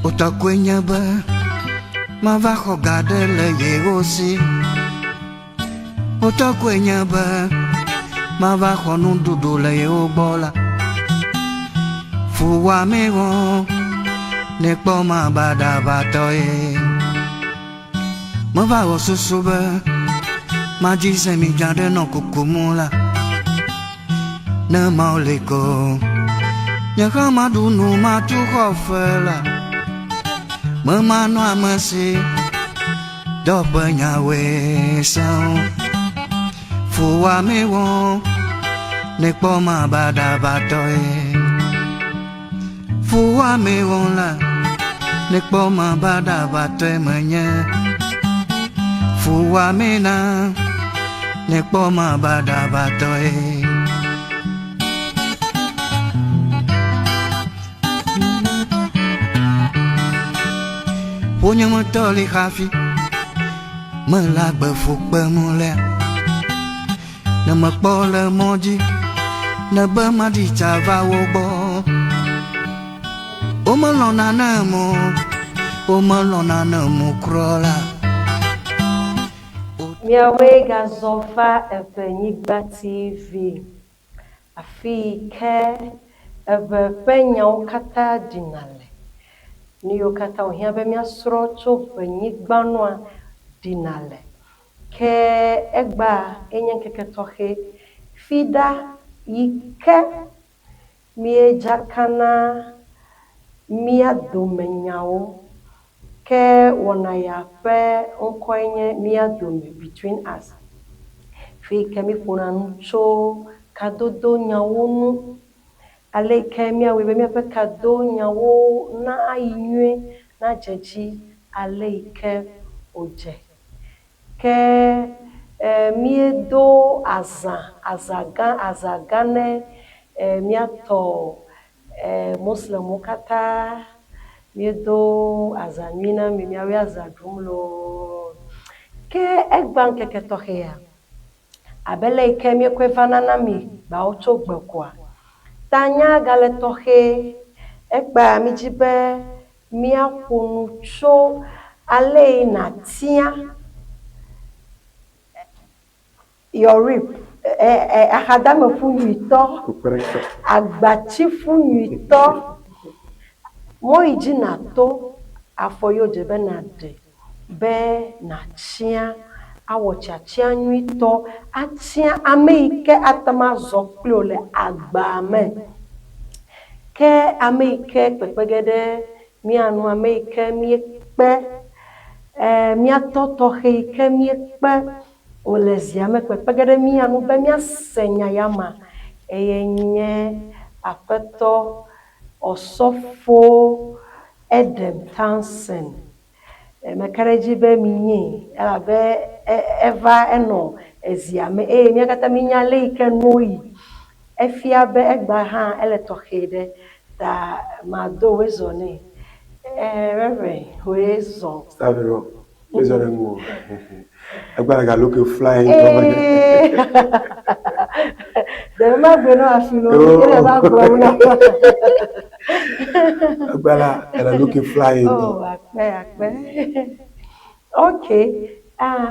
Ewenyigba ma va regarder le aussi. Ewenyigba ma va nous doudou le bola. Fouwa meron ne pas ma bada batoye. Ma va au soube ma dise mi jade no kukumula. Ne mauleko nyakama dunu ma tu khofela. Mama no amasi do banyawe sao Fouwa meron ne pas ma bada batoye. Fouwa meron la ne pas ma bada batoye manya. Fouwa mena ne pas ma bada batoye. Punya motoli khafi melagbe fukbe mule na makpole moji na ba madi chava wobo o malona na mo krola Miawega zofa Ewenyigba TV afike penya ukata dinale Niyo kata ohia be mi asro cho Ewenyigba no dinale ke egba enyen keke tohe fida yike mi ejakana mi adomenyao ke wona ya pe onkoenye mi adome between us fi ke mi pona ncho kadodo nyawonu ale ke mi awe be mi pe kado nyawo na ayinwe na jeji ale ke oje ke mi edo azagane mi ato muslim kata mi edo azanwina mi awe azadumlo ke egban keke tohea abele ke mi kwevana na mi ba ocho gbekwa tanya gale tohe egba mi jibe mi akunu cho ale na tia your rip akadame funyito agbachi funyito mo iji na to afoyo jebe na de be na chia awochachi nyito atia ameike atama zoklole agbame ke ameike pepegede mi anu ameike mi pe mi atoto heike mi pe olezia me pepegede mi anu be mi asenya yama eyenye apeto osofo Edem Townsend mekareji be minyi ela be eva eno eziame mi akata minya leike noyi efia be egba ha ele tohede da mado wezone reverend wezo Savero wezo Agbara ga look flying the magno afilo ele ba gbo na Agbara ga look flying akpe okay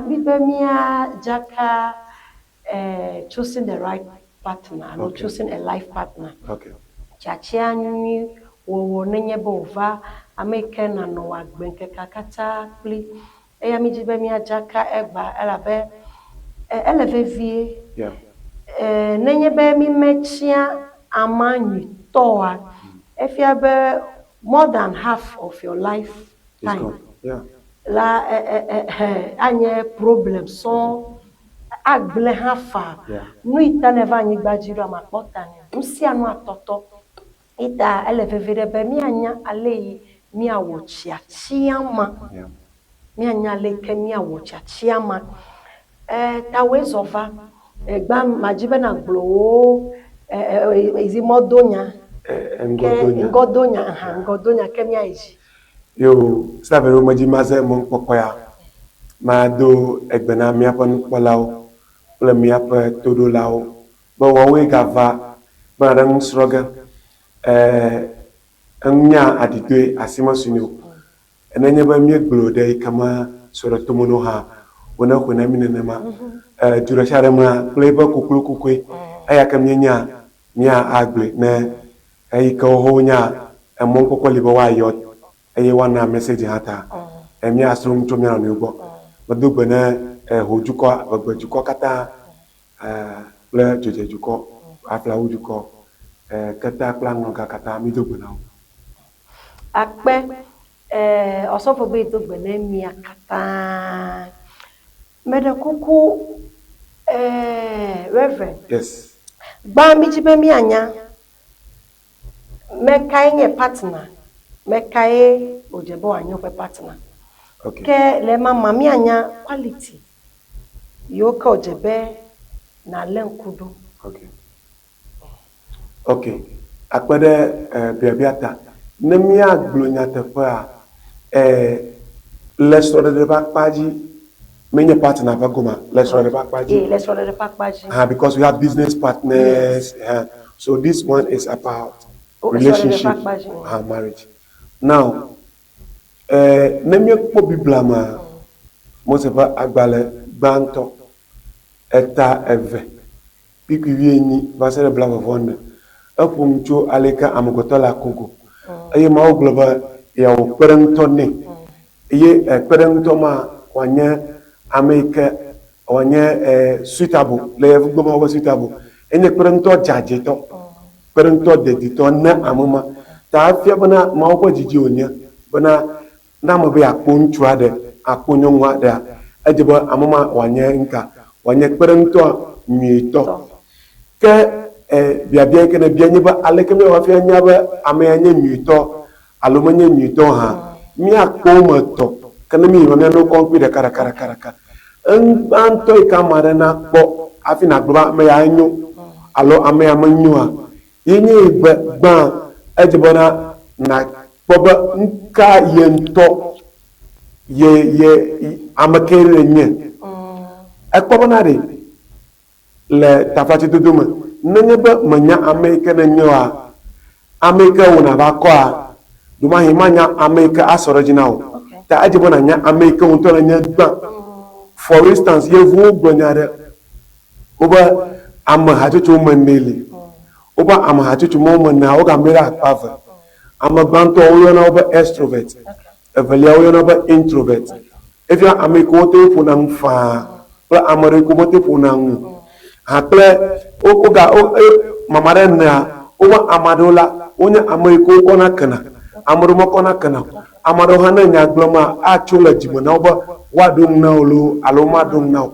mi be mia jaka choosing the right partner or choosing a life partner okay chachia nyi wo nenye bova amekena no agbenke kakata pli eya mi jibe mi ajaka egba elabe eleve vie yeah nenye be mi mechia amanyi toa efia be more than half of your life time yeah la anye problem so agble hafa no ita never Ewenyigba jiro amakpota ni nsi anu atoto ita elevevere be mi anya ale mi awochi achiama mi anya le ke mi awochi achiama tawezova egba majibe na glo izimodonya ngodonya ke mi aiji yo Savero majimaze mon pokoya ma do egbena mi apon polao le mi ap todo lao bo we gava ba ran sroga nya adidwe asima sunyo enanya ba mi glode kama soro tomono ha wona ko na minene ma dura share ma pleba kukulu kukwe aya kam nya agbe na ay ko ho nya amon ko libo wa yot ay wana message hata emi asrum to mi na nugo madugbe na hojuko agbajuko kata le jojejuko afla wujuko kata plan no kata mi dugbe na akpe osofo be dugbe na mi akata mede kuku reverend yes gba mi jibe mi anya mekai nye partner mekai ojebo anyo pe partner okay ke le mama mi anya quality yo ka ojebe na lenkudu okay akpede biabiata nemi aglonya tefa let's order the back paji many partner bagoma let's order the back paji let's order the back paji because we have business partners so this one is about relationship marriage now nemi ko biblama mo se ba agbale gbanto eta eve pikiwie ni va se blama vonde apumcho aleka amugotola kongo aye ma ogloba ya okperento ne ye ekperento ma wanye ameke wanye suitable le gboma wa suitable ene perento jajeto perento dedito na amuma ta afia bana ma okwa jiji onya bana na mo be aponchu ade aponyo nwa de ejebo amuma wanye nka wanye perento mito ke biabia ke na bianye ba alekeme wa fia nya ba amenya mito alomanya mito ha mi akomoto kana mi ma no kon de kara anto ikamare na kpo afina gba me ya nyu alo ame amanyu a yenye gba ejibona na kpoba nka yento ye amakere nye akpoba na de le tafati duduma nenye ba manya amerika na nyoa amerika wona ba ko a duma himanya amerika asoriginal ta ajibona nya amerika wonto na nya gba for instance ye vu gbonyare oba am hatutu maneli oba am hatutu mo na o ga mera akpava am gbanto o na oba extrovert evalia o na oba introvert if you amerika wote fu na mfa pla amerika wote fu na haple o ga mamare na oba amadola onya amerika ko na kana amuru mo ko na kana amado hana nya gloma a chula jimo na oba wadung na olu aloma dung na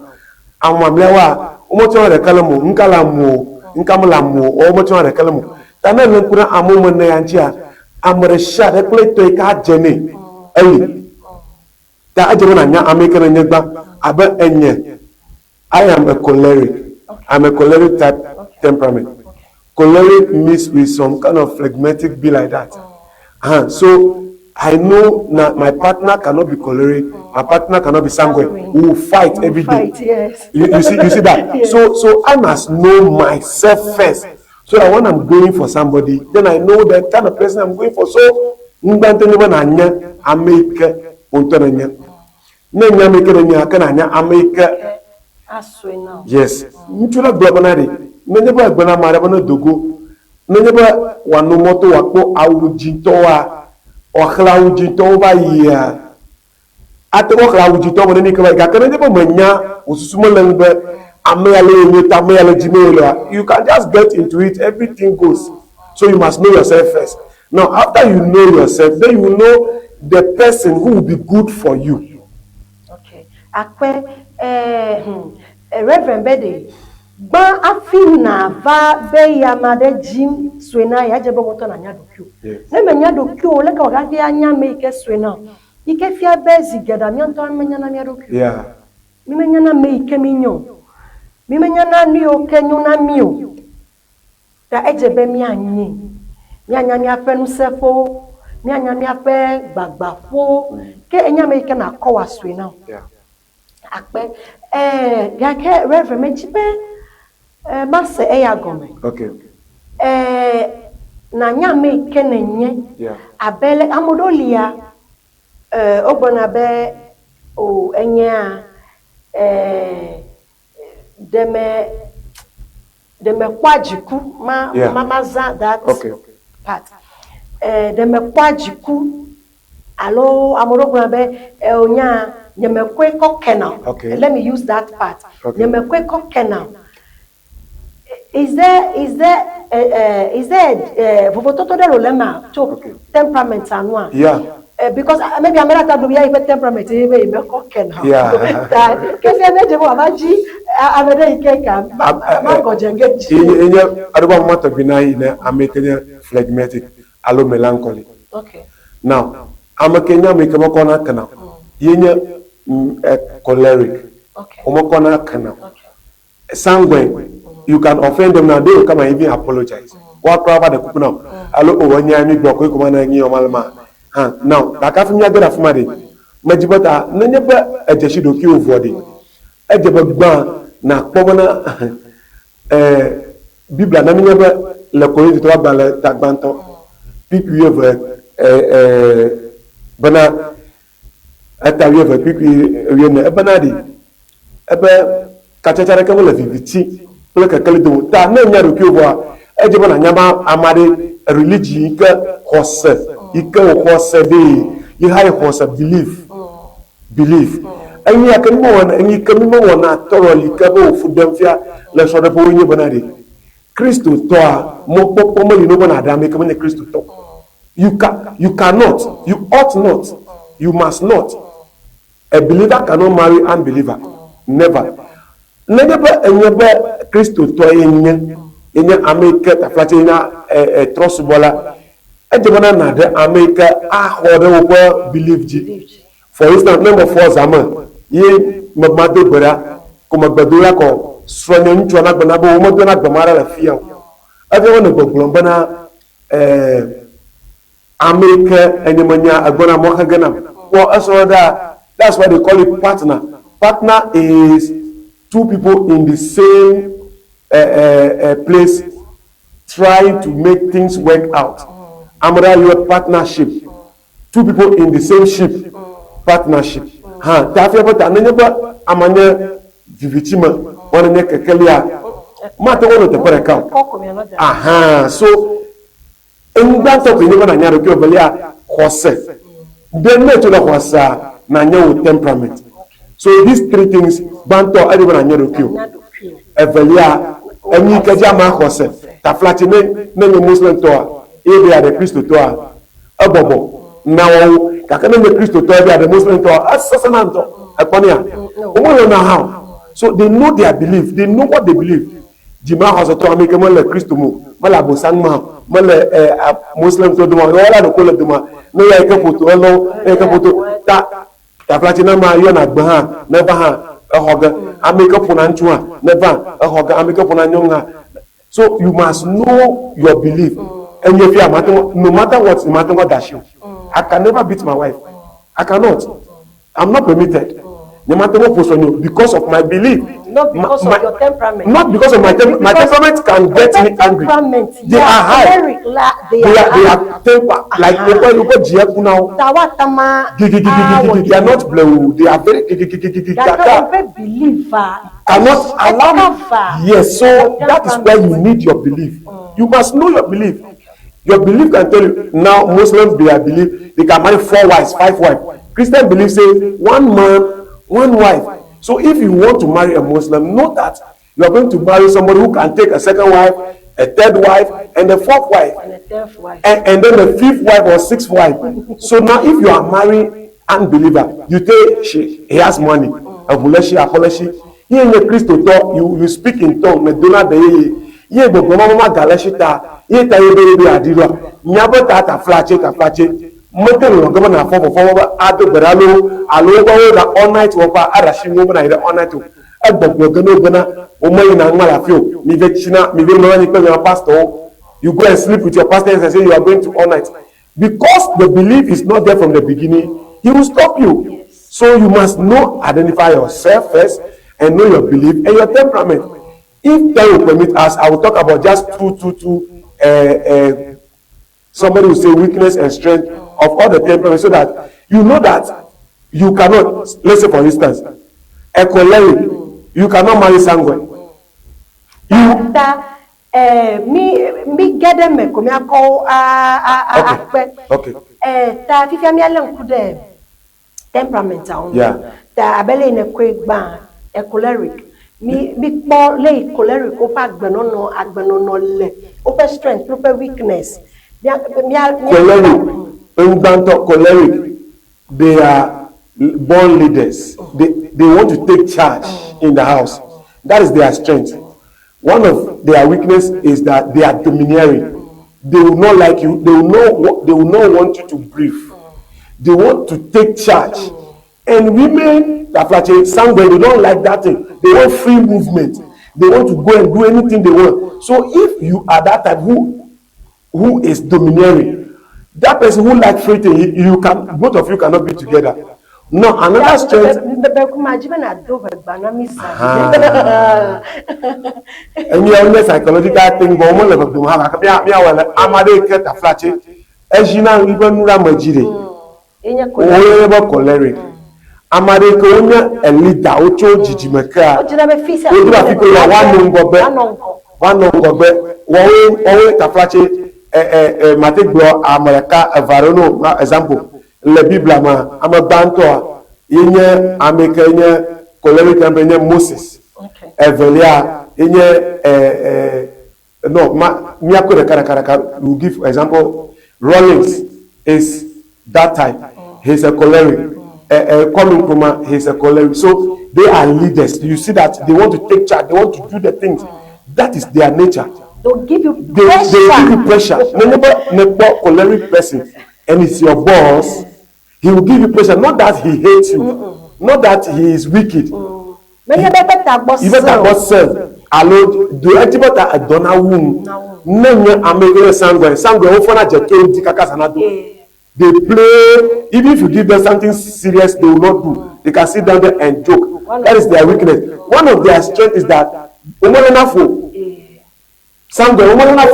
amamlewa umoto re kalamu nkalamu nkamlamu o moto re kalamu tana nkura amumo na yanjia amre sha de pleto ka jene eli ta ajiro na nya america na nyegba aba enye I am a choleric. I'm a choleric type temperament. Choleric means with some kind of phlegmatic be like that. So I know that my partner cannot be choleric, my partner cannot be sanguine. We will fight every day. Yes. You see that? Yes. So I must know myself first. So that when I'm going for somebody, then I know the kind of person I'm going for. So yes. Oklawujito ba ya ate oklawujito mo ni ka ga kana de manya osusumo langbe amele nyeta amele jimelo you can just get into it, everything goes. So you must know yourself first. Now after you know yourself, then you will know the person who will be good for you. Okay. Akwe Reverend Bede ba afina va be ya made jim swena ya jebo moto na nya dokyo na menya dokyo le ka waga ya nya make swena ike fia bezi geda mi onto menya na mi dokyo mi menya na make mi nyo mi menya na ni o kenyu na mi o ta ejebe mi anyi mi anya mi ape nu sefo mi anya mi ape gbagbafo ke enya make na ko wa swena akpe ya ke Reverend mejibe Master Eyagome. Okay. na nyame kenenye abele amodolia ogbona be o enya deme kwajiku maza that part deme kwajiku alo amodogbona be onya nyemekwe kokena. Let me use that part. Nyemekwe kokena. Is there vovototo de rolema to temperament anwa? Yeah. Because maybe I'm not going to be temperament. Maybe kokena. Yeah. Because I made you amaji. I'm a day cake. I'm going to get you. In your other matter, benign, I'm making a phlegmatic, allo melancholy. Okay. Now, I'm a Kenya make a mokona canal. Yenya choleric. Okay. Omokona canal. Sanguine. You can offend them now, they will come and even apologize. What problem the people now? Allo Ewenyigba ko ko na nyi o malama. Now, that after me agara fumade. Majibata na nyeba ejeshido ki ovodi. Ejeba gba na kpobona Biblia na nyeba le Korinthi to agba le tagbanto. Pipi yeve bana atawi yeve pipi yene banadi. Ebe kachachara ka le viviti. Ka kale do ta na nya do ki obo ejeba na nyama amade religion ka hose ike hose de you high hose belief any akamo wana any kamimo wana thoroughly ka bo fudem fia le so de bo nyi banade Christo to a mo popo mo you no bona da make me Christo to you cannot, you ought not, you must not. A believer cannot marry unbeliever, never. Never enyebe Christo to enye America ta flati nya trust bola ejebona na de America ahode wo believe ji. For instance, number 4 zaman ye mamado bera ko magbadura ko sronye ntu na gbana bo mo na gbamara la fia ade wona gbogbon bana America enyemanya agbona mo kagana wo asoda. That's why they call it partner. Partner is two people in the same place trying to make things work out. Amara, your partnership. Two people in the same ship. Partnership. Tafia bata nanyeba amanya divitima wana ne kekelia. Mata wono te pereka. So engba to ni bana nyaro ki obelia hose. Then me to na hosa na nyawo temperament. So these three things banto adi bana nyaro ki. Evelia eni keja ma hose. Ta flati ne Muslim to ebe ya de Christo to abobo. Now kakana ne Christo to ebe ya de Muslim to asasananto akonia. Omo na how. So they know their belief. They know what they believe. Jima house to ameke mo le Christo mo. Mala bo sangma. Mala Muslim to duma. Wala do kole duma. No ya ke photo hello. E ke photo ta platinum ma yo na gba ha. Never ha. Hoga ameke pona ntua. Never hoga ameke pona nyonga. So you must know your belief. And if you are no matter what dash you. I can never beat my wife. I cannot. I'm not permitted. No matter what person you, because of my belief. Not because of your temperament. Not because of my temperament. My temperament can get me angry. They are high. They are temper. Like you now. They are not blue. They are very. They are not a believer. Cannot allow. Yes. So that is why you need your belief. You must know your belief. Your belief can tell you. Now Muslims they believe they can marry 4 wives, 5 wives. Christian belief say 1 man, 1 wife. So if you want to marry a Muslim, know that you are going to marry somebody who can take a 2nd wife, a 3rd wife, and a 4th wife, and a 10th wife, and then a 5th wife or 6th wife. So now if you are marrying unbeliever, you say he has money. Here in the Christo talk, you speak in tongue. Meduna de ye go mama galashita. Ye ta ye be adira. Nyabo ta flache. Motel go na for ado beralo alo go na all night wopa arashi mo na ire all night to egbo go no go na o mo na ngala fio mi ve china mi ve no ni pe your pastor. You go and sleep with your pastor and say you are going to all night because the belief is not there from the beginning. He will stop you. Yes. So you must identify yourself first and know your belief and your temperament. If time will permit us, I will talk about just two somebody will say weakness and strength of all the temperaments, so that you know that you cannot, let's say for instance, a choleric, you cannot marry sanguine. Me get them me come call Okay. Ta fifi mi ala nkude temperament on. Yeah. Ta abele in a quick ban a choleric. Me po lay choleric opa agbeno no le. Open strength, open weakness. Choleric, they are born leaders. They want to take charge in the house. That is their strength. One of their weakness is that they are domineering. They will not like you. They will not want you to breathe. They want to take charge. And women, somewhere they don't like that thing. They want free movement. They want to go and do anything they want. So if you are that type who is domineering, that person who likes free thing, you can, both of you cannot be together. No, another strength. And you are psychological thing, but one level to have a amade ket a flatchy. As you know, even Ramajiri, or choleric. Amade Konya and leader, Ocho Jijimaka, one number, one Taflache, Mateglo, America, a Varono, example. Le Biblama, I'm a bantor, Inya, Americania, choleric campaign, Moses, Evelia, Inya, no, Miako de Caracara will give example. Rollins is that type, he's a choleric, Coming Kuma, he's a choleric. So they are leaders. You see that they want to take charge, they want to do the things. That is their nature. They'll give you pressure. They give you pressure. Never choleric person, and it's your boss. He will give you pressure, not that he hates you, not that he is wicked. Even that boss said, "Allo, do anybody a dona womb? Name American sanguine. Often a jeto dikakasanado. They play. Even if you give them something serious, they will not do. They can sit down there and joke. That is their weakness. One of their strengths is that Sanguine, I'm a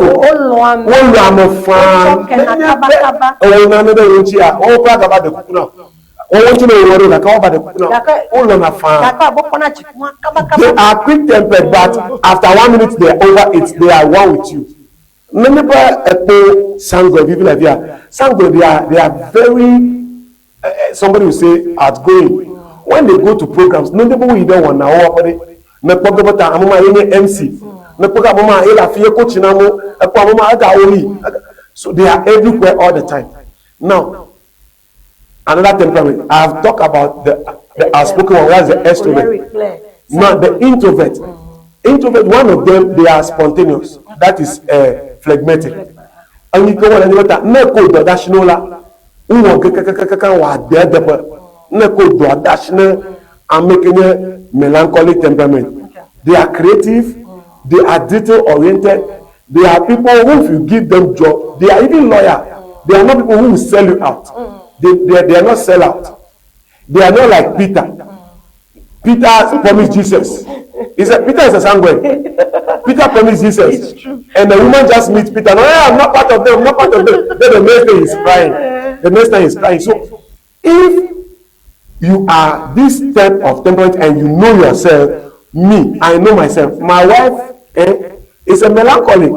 fan. Oh, another Ruchia, all talk about the Kuna. Oh, want to know what about the Kuna? All on a fan. They are quick tempered, but after 1 minute they are over it, they are one with you. Remember a Sanguine, people like that. Sanguine, they are very, somebody will say, outgoing. When they go to programs, nobody will don't want to know I'm my MC. So they are everywhere all the time. Now, another temperament. I've talked about the outspoken one. What's the extrovert? Now, the introvert. Introvert, one of them, they are spontaneous. That is phlegmatic. And you go on and neko do adashinola. Uwo kekekekeke wa deadebe. Neko do adashine. I'm making a melancholic temperament. They are creative. They are detail-oriented. They are people who, if you give them job, they are even loyal. They are not people who will sell you out. They are not sell out. They are not like Peter. Peter promised Jesus. Peter is a sanguine. Peter promised Jesus. And the woman just meets Peter. No, I'm not part of them. I'm not part of them. Then the next day he's crying. The next time he's crying. So, if you are this type of temperament and you know yourself, me, I know myself. My wife is a melancholic.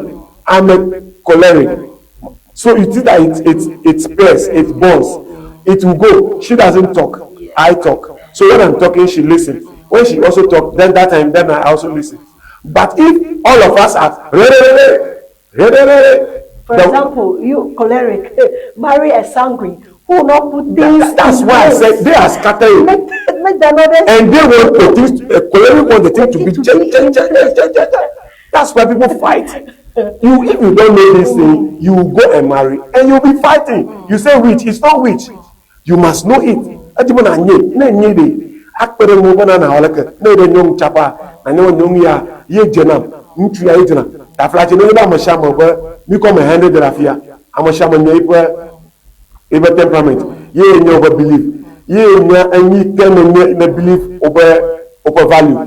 I'm a choleric. So you see that it spreads, it burns, it will go. She doesn't talk. I talk. So when I'm talking, she listens. When she also talks, then that time, then I also listen. But if all of us are for example, you choleric, marry a sanguine who will not put things. That's why I said they are scattering. And they want the things, choleric want the thing to be That's why people fight. If you don't know this thing, you will go and marry and you'll be fighting. You say witch, it's not witch. You must know it. Temperament. You never believe. You believe over value.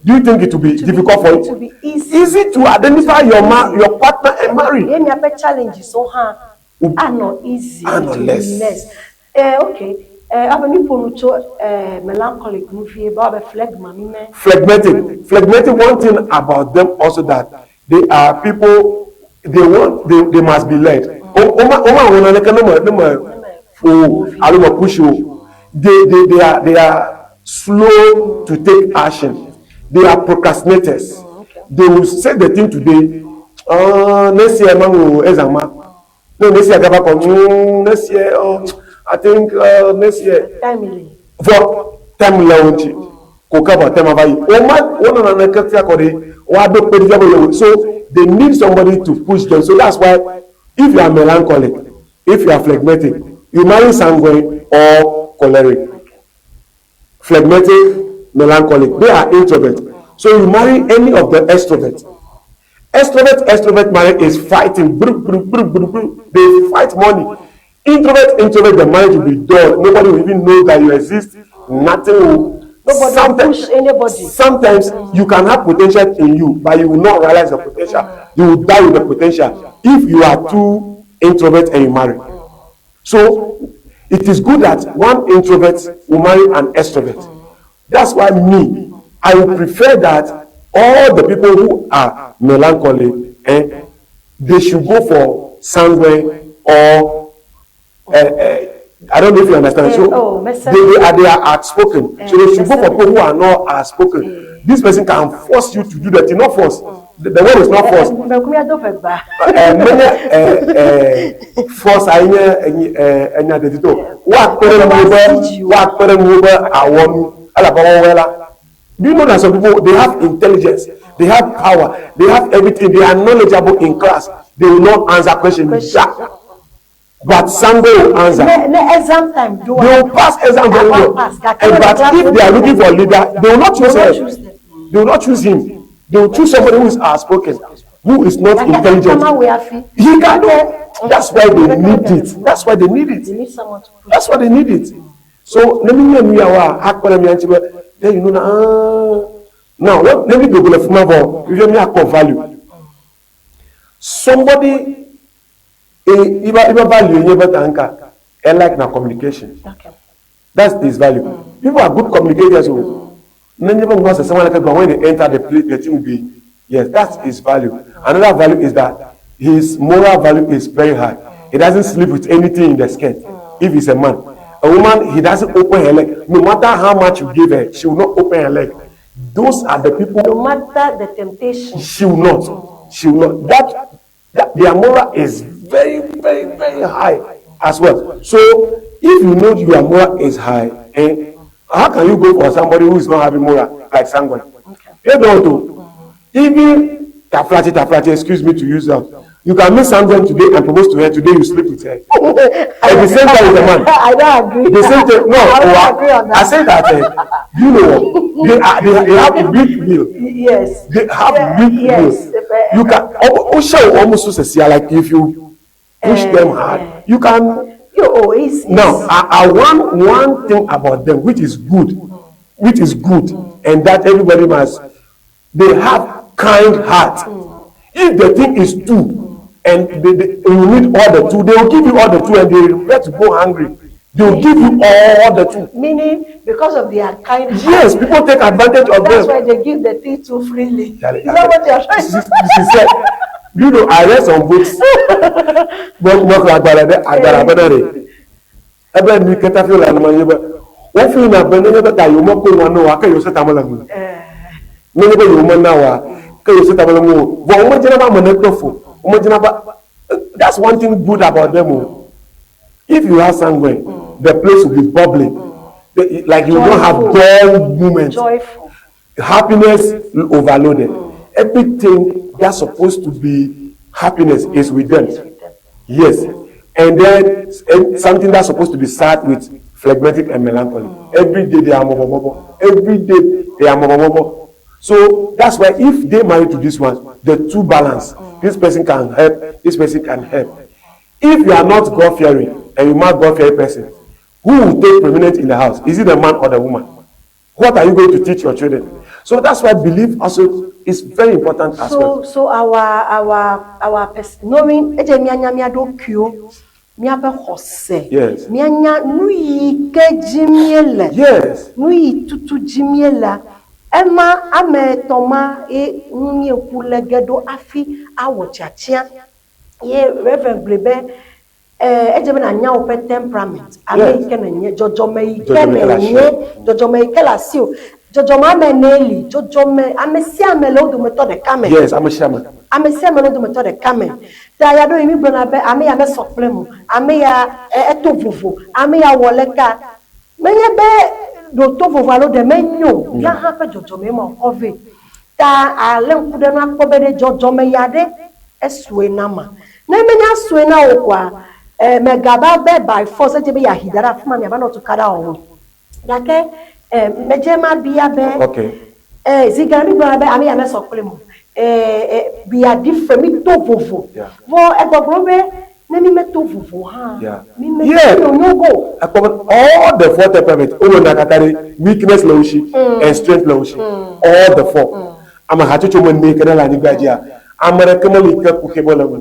Do you think it will be difficult for you? It will be easy. Easy to identify your partner and marry. Yeah, me have challenges so hard. Are not easy. Are not less. Okay. I've been to melancholic movie about phlegmatic. Phlegmatic. One thing about them also that they are people. They must be led. They are slow to take action. They are procrastinators. They will say the thing today. Next year, no, next year, next year. I think next year. Timely. For time launch. So they need somebody to push them. So that's why if you are melancholic, if you are phlegmatic, you marry sanguine or choleric. Phlegmatic, melancholic, they are introverts. So you marry any of the extroverts. Extrovert marriage is fighting. They fight money. Introvert, the marriage will be dull. Nobody will even know that you exist. Nothing will. Nobody push anybody. Sometimes you can have potential in you, but you will not realize the potential. You will die with the potential if you are too introvert and you marry. So it is good that one introvert will marry an extrovert. That's why I would prefer that all the people who are melancholy, they should go for sanguine or I don't know if you understand. So they are outspoken. So they should go for people who are not outspoken. This person can force you to do that. Not force. The word is not force. Force. Do you know that some people, they have intelligence, they have power, they have everything, they are knowledgeable in class. They will not answer questions. But somebody will answer. Exam time. They will pass exam very well. But if they are looking for a leader, they will not choose him. They will not choose him. They will choose somebody who is outspoken, who is not intelligent. He can do. That's why they need it. That's why they need it. That's why they need it. So let me know then you know now let me go to you me value. Somebody even value you better anchor and like na communication. Okay. That's his value. People are good communicators. Someone like when they enter the place, the thing will be yes, that's his value. Another value is that his moral value is very high. He doesn't sleep with anything in the skirt. If he's a man. A woman, he doesn't open her leg. No matter how much you give her, she will not open her leg. Those are the people. No matter the temptation, she will not. She will not. That their moral is very, very, very high as well. So if you know your moral is high, how can you go for somebody who is not having moral like someone? Okay. You don't do. Even taflati, excuse me to use that. You can meet someone today and propose to her. Today you sleep with her. At the same time with a man. I don't agree. The same time. No, I agree on that. I say that. You know, they have a big will. Yes. They have big will. You can almost say like if you push them hard, you can. Now, I want one thing about them which is good, and that everybody must. They have kind heart. If the thing is two. And you need all the two. They will give you all the two and they will to go hungry. They will give you all the two. Meaning, because of their kind heart. Yes, people take advantage of them. That's why they give the thing too freely. Is that what you are trying to say? She said, you know, I read some books. That's one thing good about them. If you have sanguine, the place will be bubbling. Like you don't have dull moments. Joyful. Happiness overloaded. Everything that's supposed to be happiness is with them. Yes. And then something that's supposed to be sad with phlegmatic and melancholy. Every day they are mobo. Every day they are mobo. So that's why if they marry to this one, the two balance. This person can help, this person can help. If you are not God-fearing and you marry God-fearing person, who will take preeminence in the house? Is it the man or the woman? What are you going to teach your children? So that's why belief also is very important as well. So our person knowing eje mianya do kio miabe hose. Yes. Mianya nui ke jimiela. Yes. Nui tutu jimiela. Emma ame toma e nyi kulegedo afi awo chachia. Ye Reverend Blebe eje na nya ope temperament. Ame ike na nye jojome ike na nye jojome ike la sio. Jojoma meneli, jojome amesia melodo method de kame. Yes, I'm a shaman. Amesia melodo method de kame. Ta ya do imi brona be ame ya me soplemu, ame ya eto vuvu, ame ya woleka. Menye be do to vuvu alo de menyo, ya ha pe jojome mo ove. Ta ale nkude no akpobe de jojome yade eswe nama. Na menya swe na okwa megaba be by force je be ya hidara fuma mi aba no to kada owo. Dake mejema biya be Okay. zigari bra be ami ame sokole mo biya different mi to vovo vo egbogbo be na mi me to vovo ha mi me no go all the four temperaments nakatari weakness lawshi and strength lawshi all the four ama hatucho mo ne kana la ni gbadia amara kamali ka ku kebola mo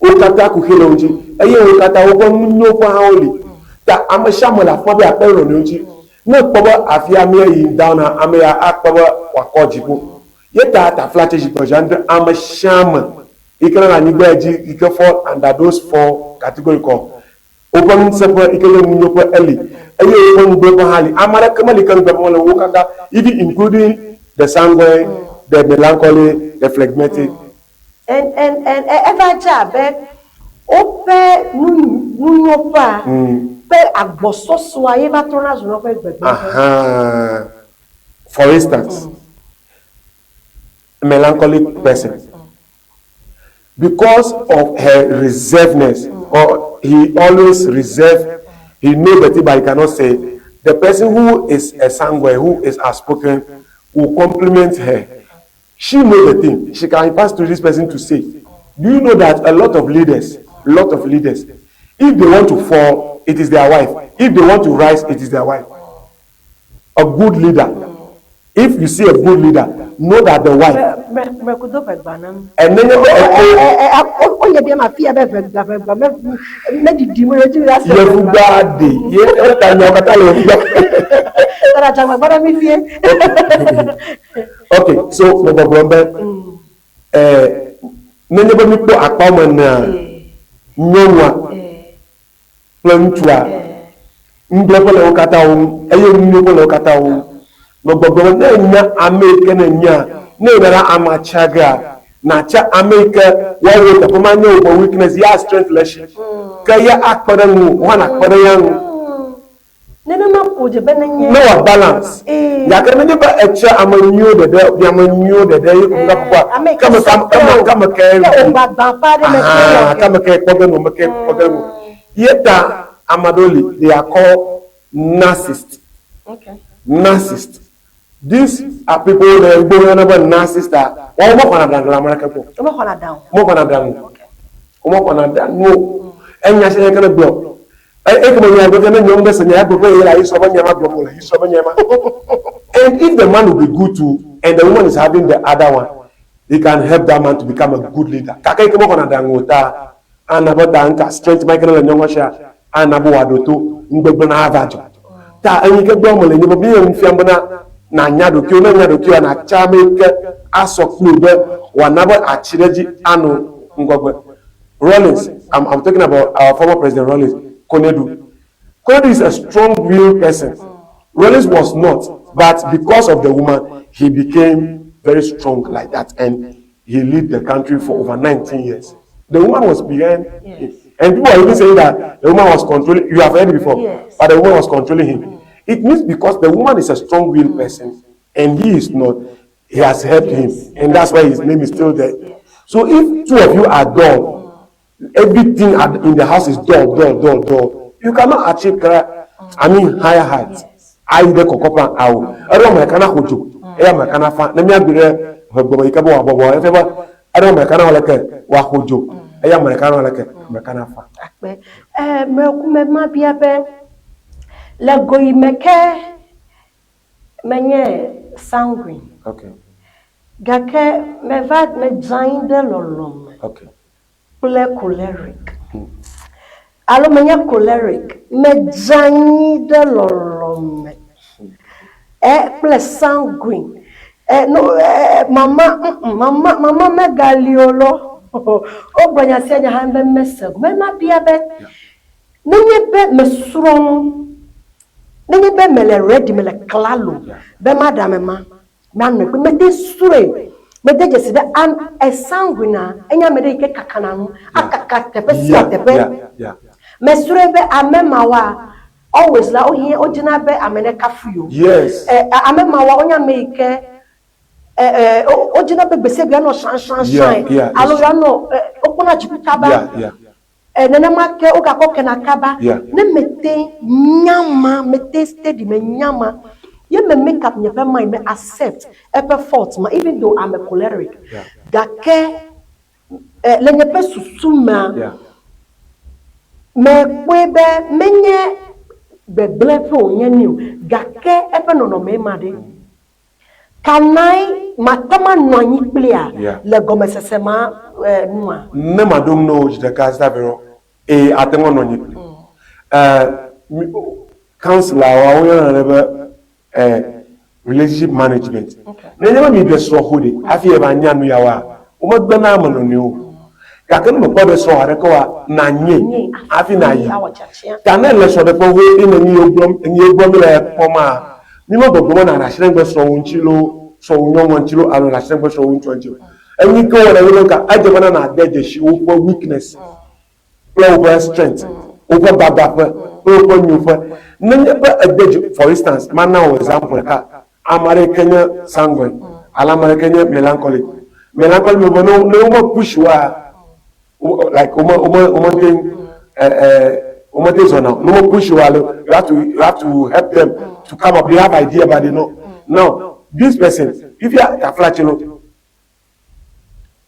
o kata ku helonji eye o kata o ko nyo ko haoli ta ama shamola fo be apero nji no power afia me yi down am ya akpower wakojibo yeta ta flattery project am shama ikana ni gbaji ike fall under those four category ko open separate ikele munyo ko eli aye on gbe ko hali amara kamali kan gbe mo lo kaka even including the sanguine the melancholy the phlegmatic and ever jabe ope nunyo pa agbososo aye ba trona zo no pe gbegbe. For instance, a melancholic person, because of her reservedness, or he always reserve, he knows the thing but he cannot say. The person who is a sanguine, who is outspoken, will compliment her. She knows the thing. She can pass to this person to say. Do you know that a lot of leaders, if they want to fall, it is their wife. If they want to rise, it is their wife. A good leader. If you see a good leader, know that the wife. And then okay, so plantua ndopole okata ayo nyopole okata no gbogbo na nya america na nya na na amachaga na cha america wa wo ta ma nya o weakness ya strength leadership ka ya akpada mu wana akpada yan nene ma poje benenye no balance ya ka me ba echa amanyo de ya amanyo de nga kwa kama ka kama ka kobe yeta amadoli, they are called narcissists. Okay. Narcissists. These are people that go over narcissists that more no. And you say can blow. And if the man will be good too, and the woman is having the other one, he can help that man to become a good leader. And about the strength Michael and Yomasha and Abu Adoto, Ngbebana Havajo. Ta and you can go on and you will be in Fiambana, Nanyado, Kyona, and a charming Asok Nube, one number at Chireji Ano Ngogwe. Rollins, I'm talking about our former president Rollins, Konedu. Konedu is a strong-willed person. Rollins was not, but because of the woman, he became very strong like that, and he led the country for over 19 years. The woman was behind him. And people are even saying that the woman was controlling. You have heard it before. Yes. But the woman was controlling him. It means because the woman is a strong-willed person and he is not, he has helped him. And that's why his name is still there. So if two of you are dull, everything in the house is dull. You cannot achieve higher heights. I the kokopa au. I don't make kana hojo. I am kana fa. Let me agree. Hobo ikabo abo. If I don't make kana like wa hojo. I am Americano like Americana. Me bia be la goi meke menye sanguine. Okay. Gake me va me jain de lolom. Okay. Choleric. Alo menya choleric. Me jain de lolom. Plus sanguine. No, mama me galiolo. O banya se nya hambe meseg. Me ma bia be. Nenye be mesron. Nenye be mele ready mele klalo. Be madame ma. Me me sure. Me de jesi be an sanguina. Enya me de ke kakana no. Akaka tepe si tepe. Me sure be amema wa. Always la o here ojina be amene kafuyo. Yes. Amema wa onya make ojina be bese bia no shine. Alo ya no okuna chiputaba. Nene make oga ko kenakaba. Ne mete nyama mete steady me nyama. Ye me make up never mind me accept epe fault ma even though I'm a choleric. Gake lenye pe susuma. Me kwebe menye be blepo nyeniu gake epe no me made. Kanai matama nwanyi plea le gomesesema nwa. Ne madom no jide kasta vero atengo no nyi. Counselor wa wo na relationship management. Ne nyama mi be so hode afi e ba nya no yawa. O ma gba na amano ne o. Kakene me kwa be so hare kwa na nye afi na yi. Kana le so de po we ina ni ogbom le poma. Ni mo gbogbo na hire gbe so wonchilo so wonchilo alo la hire gbe so wonchilo. Eni ko wona we ka ajebana na deje shi wo weakness. Over strength. Over baba over new for. For instance, man now example American sanguine, American melancholic. Melancholy no push like no push you have to help them to come up. They have idea but they know. Now this person, if you are a flatulent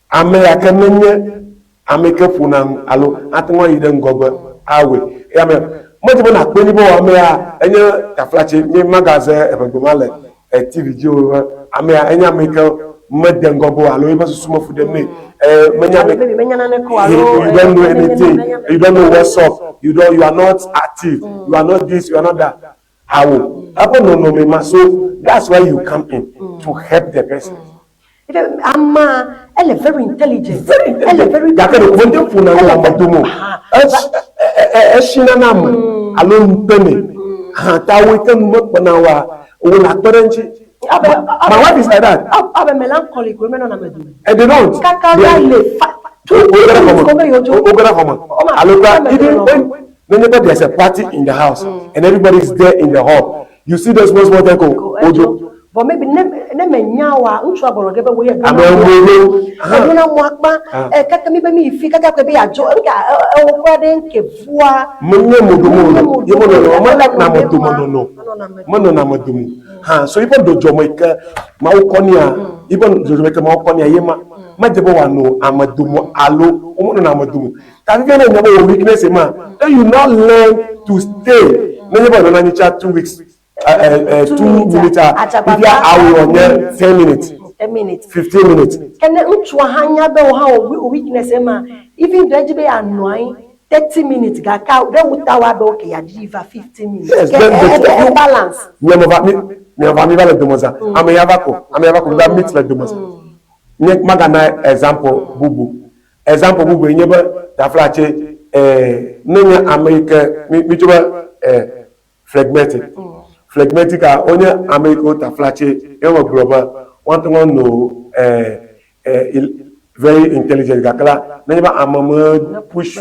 American funang alo atwa yiden gogo awe ya me mo ti na pe ni bo amea enye taflache ni magaze ebegbomale TV jo amea enye American meden gogo alo ibe susumo fu dem me menya na ne ko alo you don't know anything, you don't know what's up, you are not active, you are not this, you are not that. How happen no me so that's why you come in to help the person. Elle est very intelligent. Elle est very intelligent. My wife is like that. I'm melancholic. Women on Amedu. And they don't. Even when there's a party in the house and everybody is there in the hall, you see those small things go Ojo. But maybe ne nyawa unchu aboroge be we do na mwakpa kaka mi be mi fi kaka be ajo nka o kwa de nkefua munye mudumu yebo no mala na mudumu no mono na mudumu ha so ipo dojo moika ma ukonia ipo dojo moika ma ukonia yema majebo wa no amadumu alo mono na mudumu ka bi na nyabo weakness ma then you now learn to stay nyebo no na nyicha 2 weeks 2 minutes if you are on 10 minutes 15 minutes and unchwa hanya be ha weakness ma even do be annoy 30 minutes ga ka de wutawa be okay ya deliver 15 minutes yes you balance me va mi vale domoza ameyavako da meet like domoza nek magana example bubu nyebe da flache nenya america mi tuba phlegmatic onye America ta flache ewo global want to know very intelligent gakala neba amama push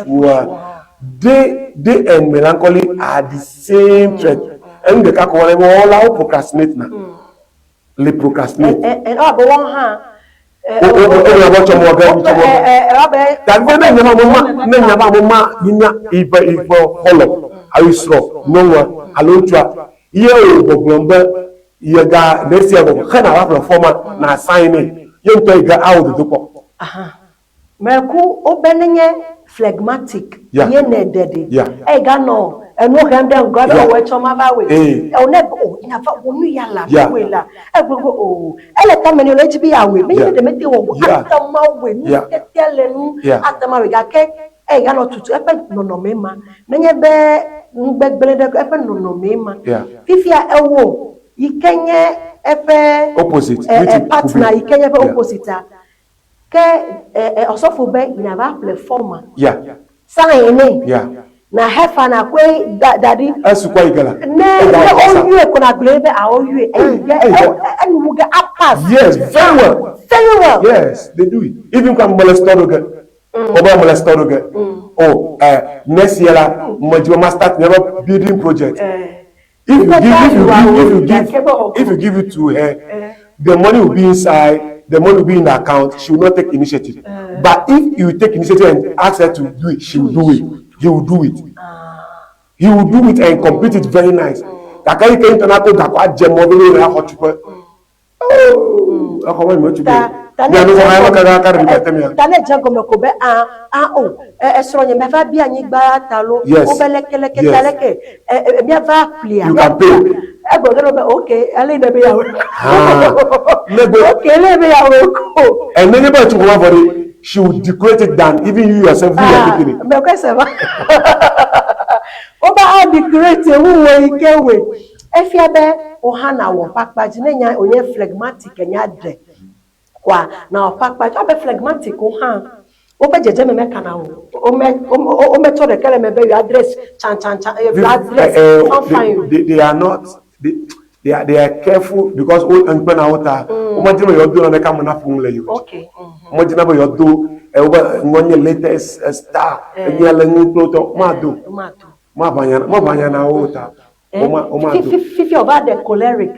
they and melancholy are the same threat and the kako all procrastinate na le procrastinate and but one ha Ye boglomba ye ga nesi abo kana wa platforma na assign ye nto ga out the pop meku obenenye phlegmatic ye na dede e ga no and no hand down, God, or choma way. Oh, never, oh, in a yala, willa. I will go, oh, I let them and let be away. Maybe the metal at the mouth with at the Marigake. Eh, I know to happen no mema. Many bear happen no mema. Fifia ewo, you can opposite a partner, you can have opposite. Also for back in a platform. Sign na hefa na kwe daddy asukwa igala na you e kona glebe a you and we get up pass. Yes, very well, yes, they do it. Even come molestoroge oba molestoroge oh next year la mo start never building project. If you give it to her, the money will be inside, the money will be in the account. She will not take initiative. But if you take initiative and ask her to do it, she will do it. He will do it. He will do it and complete it very nice. Kakari ke internato dakwa jemo vile ya hochupe. Oh, akoma mo chupe. Ya no ha maka ka ri katemia. Tane jago meko be esro nye mefa bi Ewenyigba talo o belekele ketaleke e bia va plia. You can pay. Okay, ale be ya. Okay, le be ya ko. And many people to go for it, she will decorate it down, even you yourself you are taking it. Me ko se ba. Oba a decorate who we ikewe. Efia be ohana wo pakpaji nenya onye phlegmatic enya de. Kwa na pakpaji obe phlegmatic oha. Obe jeje me kana o. O me to de kele me be your address chan address they are not they are careful because all and when water imagine you do na come na phone you okay imagine about you do one latest star and you are new photo ma banya na water fifi over the choleric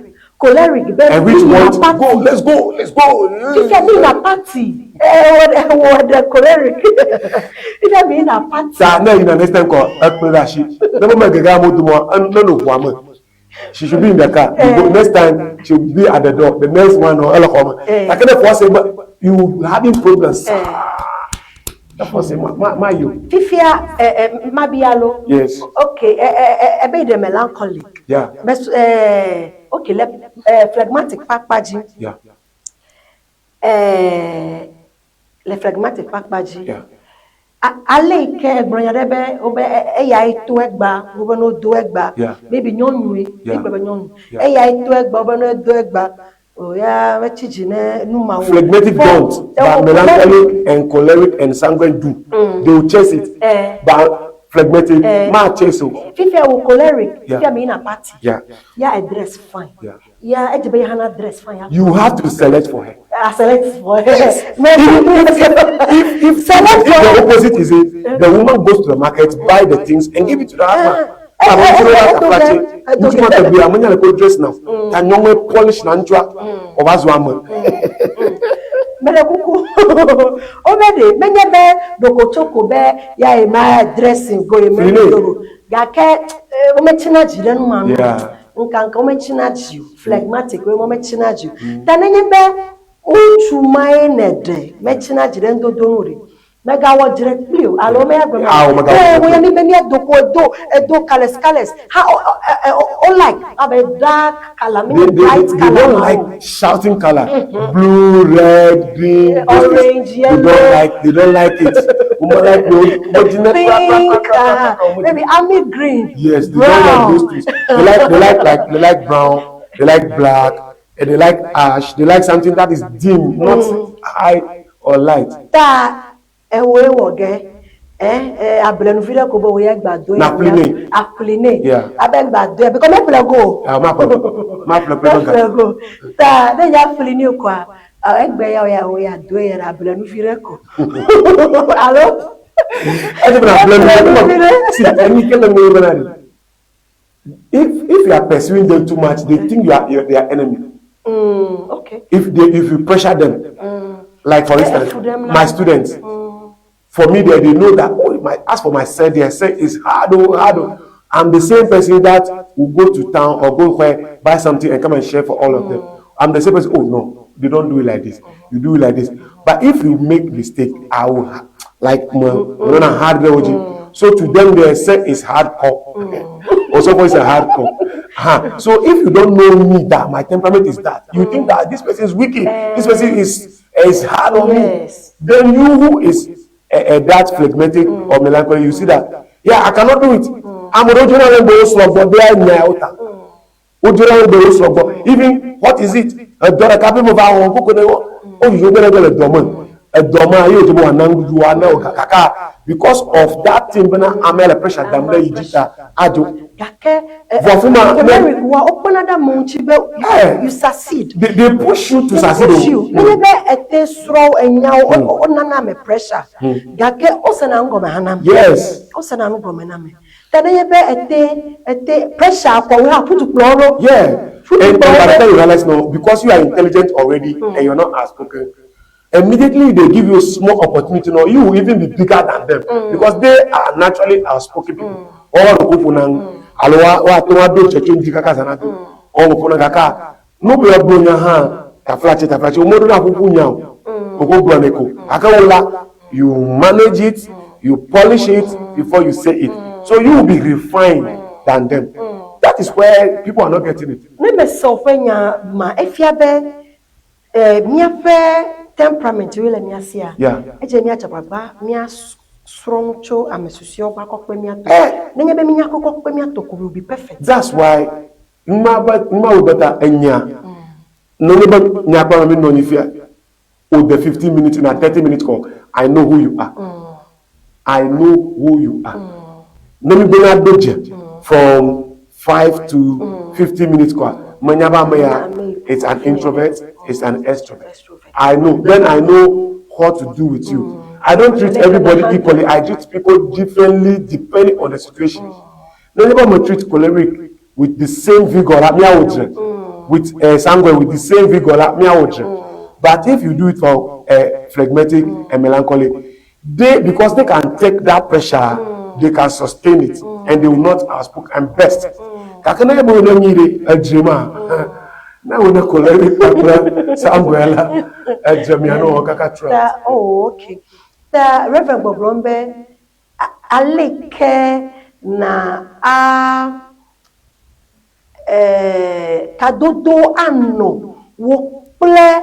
and which one go let's go fifi be na party what the choleric if be na party sa na in next time call akpelashi no me gaga mo dumo no kwama. She should be in the car. Next time she will be at the door. The next one or Elakoma. I can't force him, but you having problems. That was my you. Fifia Mabialo. Yes. Okay. A bit the melancholic. Yeah. Okay. Phlegmatic pakpaji. Yeah. Le phlegmatic pakpaji. Yeah. Ale ke bronyadebe obe eya itu egba obe no do egba maybe nyonwe egba nyonwe eya itu egba obe no do egba o ya mechiji ne numa wo phlegmatic don't but melancholic and choleric and sanguine do they will chase it but phlegmatic ma chase o fifia wo choleric fifia me na party yeah a dress fine yeah ejebe hana dress fine you have to select for her. Select for her. If the opposite is it, the woman goes to the market, buy the things, and give it to the husband. Which want to be? I'm going to go dress now. Can you polish nanjwa of us woman? Melakuku. Obede, many be doko choko be ya my dressing go me do. Gake omechina jire no man. Nkanka omechina ji phlegmatic we omechina ji. Tanenye be uchu mai nede mechina jire ndodo nuri mega wo jire plio alo me Agbemehati we mi be mi doko do cales how like a dark color bright color they don't like shouting color blue red green orange yellow they don't like it pink maybe army green yes they don't like those things they like brown they like black and they like ash. They like something that is dim, not high or light. Ta ewe woge ablenufile ko bo we gbado apline abe gbado because me plego ma plego ta de ya apline ko egbe ya we ado ya ablenufile ko allo if you are pursuing them too much they think you are their enemy. Okay. If you pressure them, like for instance, my students, for me they know that as for myself, they say it's hard. I'm the same person that will go to town or go where buy something and come and share for all of them. I'm the same person. Oh no, they don't do it like this. You do it like this. But if you make mistake, I will like hard. So to them, they say it's hardcore. Also, it's a hardcore. So if you don't know me, that my temperament is that, you think that this person is wicked, this person is hard on me. Then you who is that phlegmatic or melancholy, you see that, yeah, I cannot do it. I'm originally slug, but they are in my altar. Even what is it? A daughter capable of our oh, you better a domain. A domain, you because of that thing, when I'm a pressure, damn, I do. You succeed. They push you to succeed. Push you. Yes. Pressure yeah. And by the time you realize no, because you are intelligent already and you're not outspoken, immediately they give you a small opportunity. No, you will even be bigger than them because they are naturally outspoken people. All the people now, you manage it, you polish it before you say it. So you will be refined than them. That is where people are not getting it. Temperament will be perfect. That's why with the 15 minutes and a 30 minutes call, I know who you are. I know who you are. From 5 to 15 minutes call. It's an introvert, it's an extrovert. I know. Then I know what to do with you. I don't treat everybody equally. I treat people differently depending on the situation. Nobody will treat choleric with the same vigor, with sanguine with the same vigor. But if you do it for phlegmatic and melancholy, because they can take that pressure, they can sustain it, and they will not outspoken and best. Now we not choleric, sanguine, oh, okay. The Reverend Bobrombe, aleke na kadodo ano wo ple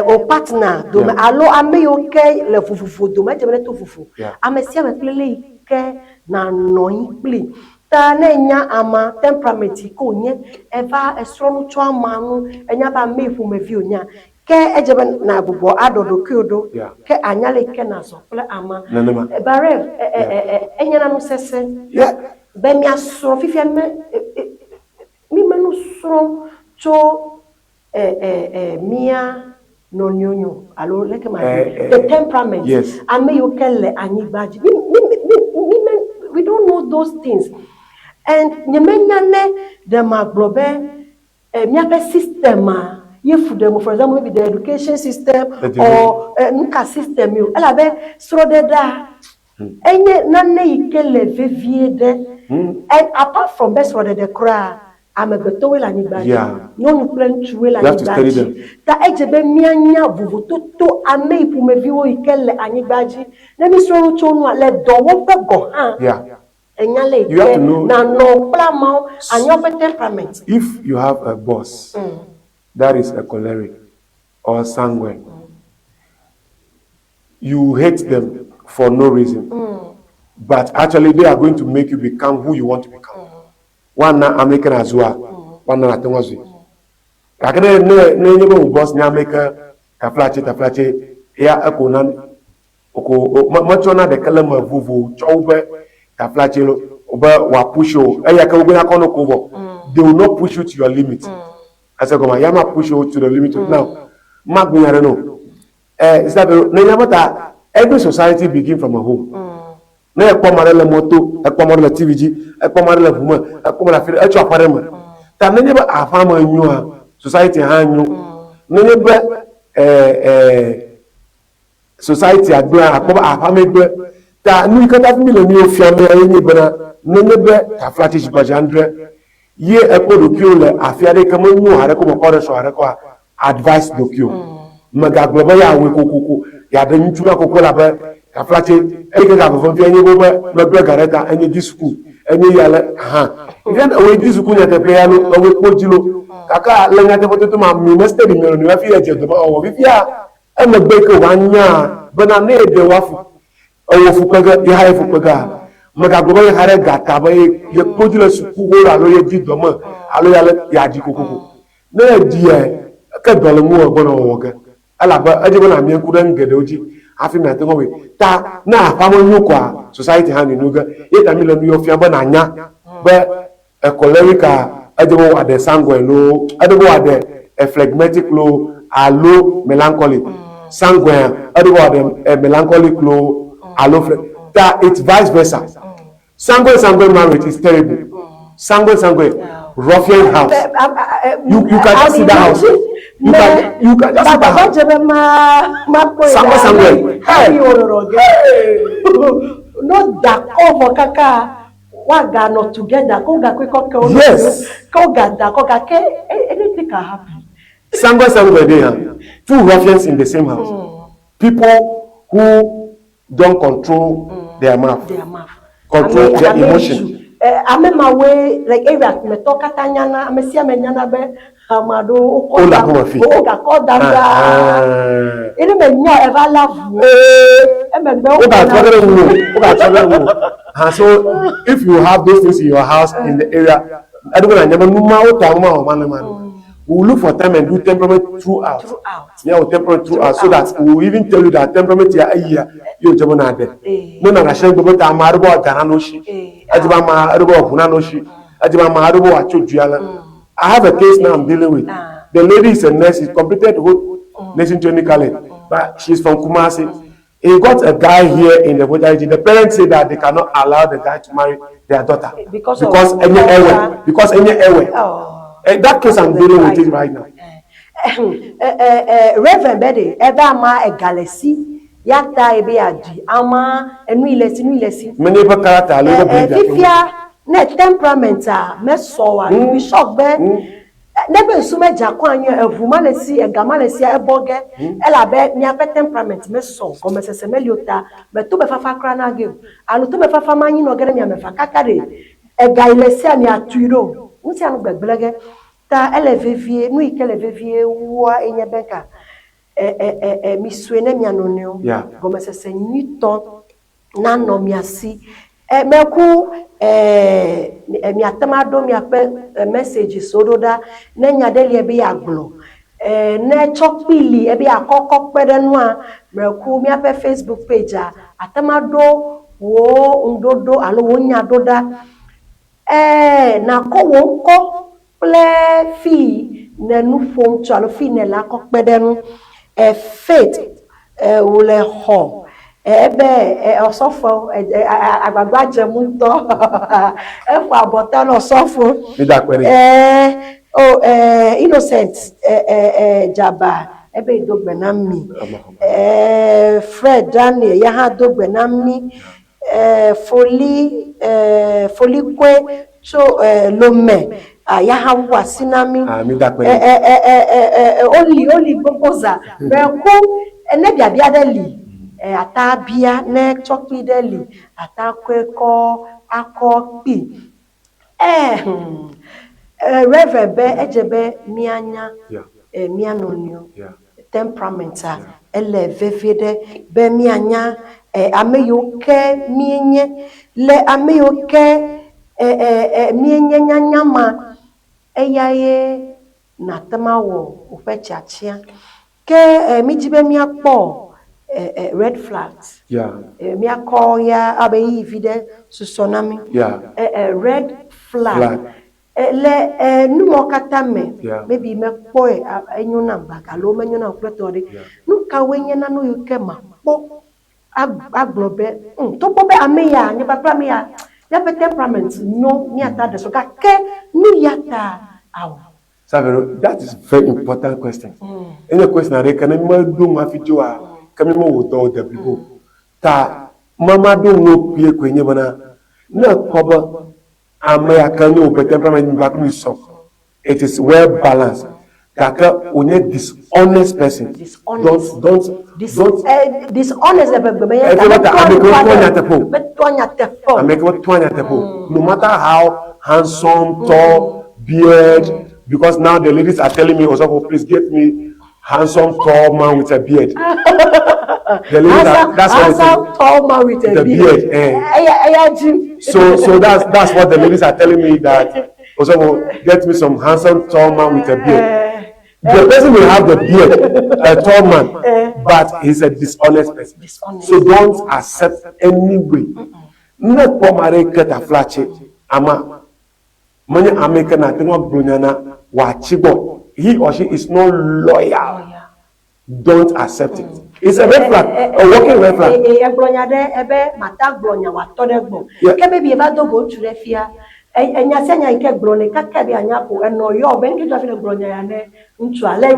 o partner do alo ame okay le fufufu do me jemene to fufu amesia me plele ke na noyi pli ta na nya ama temperament ko nye eva esro no to ama no enya ba mefu mevi onya ke ejebe na abubo adodo kyodo ke anyale ke na so ple ama bare enya na no sese be mi asro fifia mi menu so cho mia no nyonyo alo like my the temperament ame yo kele anyibaji we don't know those things and nyemenya the maglobe miape system if them for example maybe the education system or nka system you elabe srodeda enye nane ikele veviede and apart from best for the cry I'm a beto we la nibaji no plan to we la nibaji ta ejebe mianya vuvu to ame ipu meviwo ikele anibaji na mi so cho nu le dowo pe go enyale you have to know na no plama anyo temperament. If you have a boss that is a choleric or sanguine, you hate them for no reason, but actually they are going to make you become who you want to become. One na American as well, one na Tongwazi. Kakane ne nyebo boss nya America taflache ya ekonan oko machona de kalama vuvu choube taflache lo oba wa push you eya ka obi na kono ko they will not push you to your limit. I say come ya ma push you to the limit now. Magbunyare no is that ne nyabota every society begin from a home. Na ekpomare le moto, ekpomare le TVG, ekpomare le fuma, ekpomare la fire, echo aparema. Ta nenye ba afama nyu society ha nyu. Nenye ba society agba akoba afama egbe. Ta nu ikata fumi le mi ofiame yenye bana nenye ba ta flatish bajandre. Ye ekpo dokio le afiade kama nyu hare ko mokore so hare ko advice dokio. Maga globa ya we kokoko ya de nchuma kokko la ba Aflache, eke ka fofo fi enye gobe no be gareta enye di school enye yale even we di school ya te pe ya no we pojilo kaka lenga te foto to ma mi mester di mero ni wa fi eje do o fi ya e me gbe ko wanya bana ne de wa fu o fu pega ya ha fu pega maga gobe ya hare gata ba ye pojilo school go alo ye di do mo alo yale ya di kokoko ne di e ke dole mu o gbono wo ge ala ba aje bona mi ku den gede oji afi na te we ta na apamo nyukwa society hand nuga yeta mi lo mi ofia ba na nya be e cholerica adebo wa de sanguine lo adebo wa de phlegmatic lo alo melancholic sanguine adebo wa de melancholic lo alo that it's vice versa. Sanguine marriage is terrible. Sanguine ruffian house. You can just see the house. You can just see the house. Sanguine. Hey. No that over kaka. Waga not together. Koga kweko. Yes. Koga da koga ke anything can happen. Sanguine there. Two ruffians in the same house. People who don't control their mouth. Control their emotion. I'm in my way, like area, me talk at Tanyana, I'm a Siamana be, Amado, Oga, call down. It may not ever love so if you have those things in your house in the area, I don't know, we will look for time and do temperament throughout. Yeah, temperament throughout, so that we will even tell you that temperament you jabona de. No na rashe go beta amarubo gananoshi. Ajiba ma arubo hunanoshi. Ajiba ma arubo achojuala. I have a case now I'm dealing with. The lady is a nurse, she completed whole nursing training college, but she's from Kumasi. He got a guy here in the village. The parents say that they cannot allow the guy to marry their daughter because any airway. That case I'm dealing with it right now. Reverend Betty, ever ma a galaxy, yata ebe adi, ama enui Many people character a little bit. Fifia, net temperament, mesoa, you be shocked, never sume jaquanya, a womanesi, a gamanesi, a boge, ela be near temperament, meso, come as a meliota, but to be fafa crana give, and to be fafa mani no get me a mefacacade, a galaxy near Tudo. Nti anu gbegbelege ta elevevie nu ikelevevie wa enye benka misue na mianonio gomesese nyito na no miasi meku miatamado miape message sododa na nyadeli ebe ya glo na chokpili ebe akoko pedenu a meku miape Facebook page atamado wo ndodo alo wonya doda na ko wonko ple fi na nu fom to alo fi na la ko pedenu faith ule ho ebe osofo agbagba jemu to fo abota lo sofo innocent jaba ebe dogbe na mi Fred Daniel ya ha dogbe na mi folie kwe so lome ya ha wa sinami only boboza be ko ene bia deli atabia ne chokpi deli atakwe ko akokpi revebe ejebe mianya mianonio temperament ele vevede be mianya ameyoke mienye le ameyoke mienye nyanyama eyaye na tamawo ofechachia ke mijibe miakpo red flags mi akọ ya abeyi vide susonami red flag le numo katame maybe me po enyuna mbaka lo menyuna opletore nu ka wenye na no yuke ma po aglobe to po be ameya ni papa meya ya pe temperament no mi ata de so ka ke ni yata aw Savero, that is a very important question. Any question I can do my video kami mo wuto de bibo ta mama do no pie kwenye bana na koba amaya kan no temperament back me so it is well balanced kaka onye dishonest person. Dishonest. Don't. Dishonest no matter how handsome, tall, beard, because now the ladies are telling me, also, please get me handsome, tall man with a beard. The ladies that's handsome, tall man with a beard. So that's what the ladies are telling me, that also get me some handsome, tall man with a beard. The person will have the beard, a tall man, but he's a dishonest person. So don't accept any way. Not pomare keta flache ama many American I think Brunyana wachibo. He or she is not loyal. Don't accept it. It's a red flag, a walking red flag.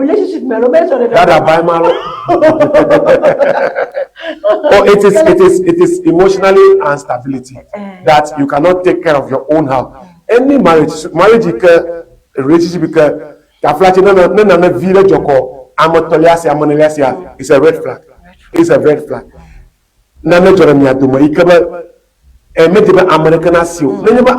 Relationship oh, it is emotionally instability that you cannot take care of your own house. Any marriage relationship is a red flag. It's a red flag. Mediba American asio. Never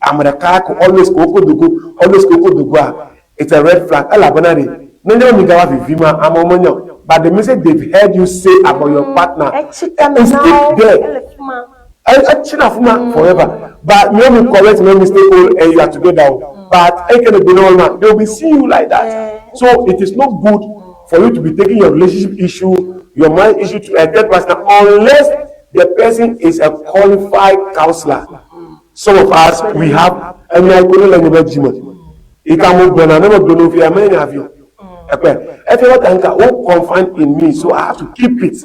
America always koko dugu. It's a red flag. Alabanari. Never migawa vivima amomonyo. But the message they've heard you say about your partner is still there. Forever. But no me correct, no mistake, and you are together. But I can be normal. They will be seeing you like that. So it is not good for you to be taking your relationship issue, your marriage issue to a third person unless the person is a qualified counselor. Some of us, we have a if you won't confine in me, so I have to keep it.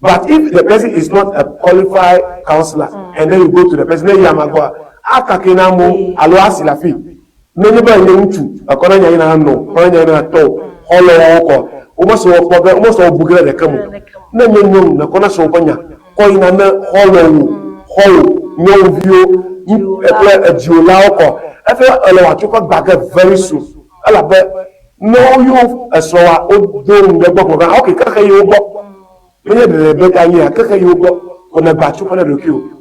But if the person is not a qualified counselor, and then you go to the person, then you are Akakinamo, Aloasilafi, Neneba Yentu, a Korana no, Korana to, Holo, almost all Bugger the Kamu. Nenu, Nakona Sopanya, Koinana, Holo, no view, a Julauko. I feel I took back very soon. No, you a so doing the book. Okay, Kaka you go.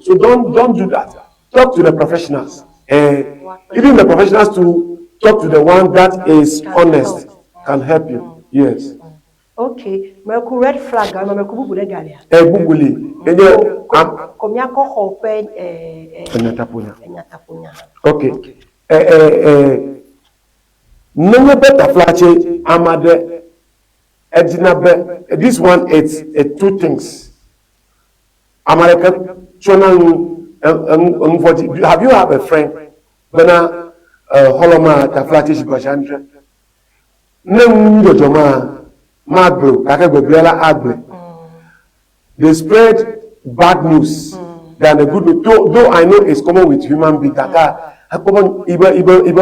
So don't do that. Talk to the professionals. Even the professionals to talk to the one that is honest can help you. Yes. Okay. Meku red flag. Meku bubule galia. Bubuli. Komyako hope. Okay. No better flache amade. This one it's two things. America have you have a friend? Bena Holoma taflache shibashandra. No joma magro kakebela agbe. They spread bad news than the good news. Though I know it's common with human beings. Kaka hakoman iba